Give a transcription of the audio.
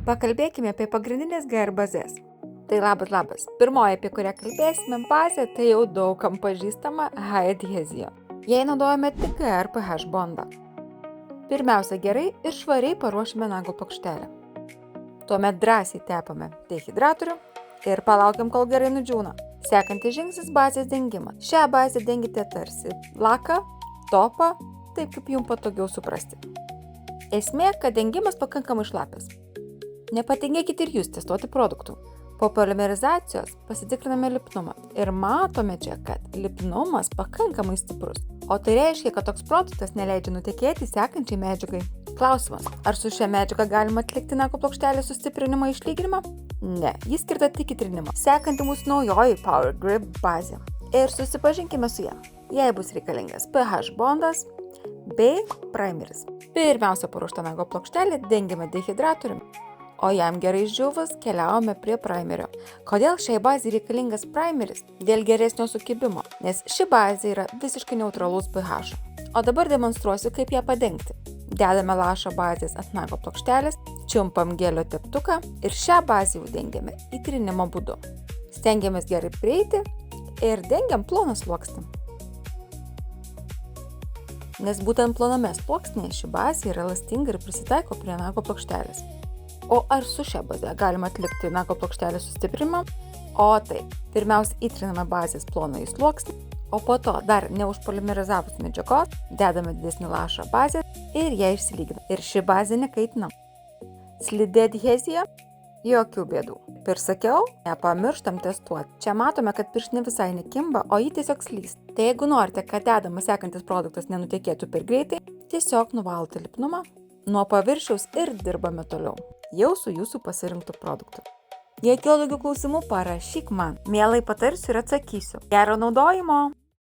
Pakalbėkime apie pagrindinės G ir bazės. Tai labas. Pirmoji, apie kurią kalbėsime, bazė, tai jau daugam pažįstama H adhezija. Jei naudojame tik G ar pH bondą. Pirmiausia, gerai ir švariai paruošime nago plokštelę. Tuomet drąsiai tepame dehidratorių ir palaukiam, kol gerai nudžiūna. Sekantis žingsnis – bazės dengimas. Šią bazę dengite tarsi laką, topą, taip kaip jums patogiau suprasti. Esmė, kad dengimas pakankamai šlapias. Nepatingėkite ir jūs testuoti produktų. Po polimerizacijos pasitikriname lipnumą ir matome čia, kad lipnumas pakankamai stiprus. O tai reiškia, kad toks produktas neleidžia nutekėti sekančiai medžiagai. Klausimas, ar su šia medžiaga galima atlikti nago plokštelės sustiprinimą išlyginimą? Ne, jis skirta tik į trinimą. Sekanti mūsų naujoji Power Grip bazė. Ir susipažinkime su ją. Jai bus reikalingas pH bondas bei primeris. Pirmiausia, paruoštą nago plokštelę dengiame dehidratoriumi, o jam gerai išdžiūvus keliaujame prie primerio. Kodėl šiai bazai reikalingas primeris? Dėl geresnio sukibimo, nes ši bazė yra visiškai neutralus pH. O dabar demonstruosiu, kaip ją padengti. Dedame lašą bazės ant nago plokštelės, čiumpam gelio teptuką ir šią bazę jau dengiame įtrinimo būdu. Stengiamės gerai prieiti ir dengiam ploną sluoksnį. Nes būtent ploname sluoksnyje ši bazė yra elastinga ir prisitaiko prie nago plokštelės. O ar su šia baze galima atlikti nago plokštelės sustiprinimą? O taip, pirmiausia įtriname bazės plonąjį sluoksnį, o po to dar neužpolimerizavus medžiagos dedame didesnį lašą bazės ir ją išsilygina. Ir ši bazė nekaitina. Slidi adhezija? Jokių bėdų. Ir sakiau, nepamirštam testuoti. Čia matome, kad pirštinė visai nekimba, o ji tiesiog slysta. Tai jeigu norite, kad dedamas sekantis produktas nenutekėtų per greitai, tiesiog nuvalote lipnumą nuo paviršiaus ir dirbame toliau. Jau su jūsų pasirinktų produktu. Jei kilo daugiau klausimų, parašyk man. Mielai patarsiu ir atsakysiu. Gero naudojimo!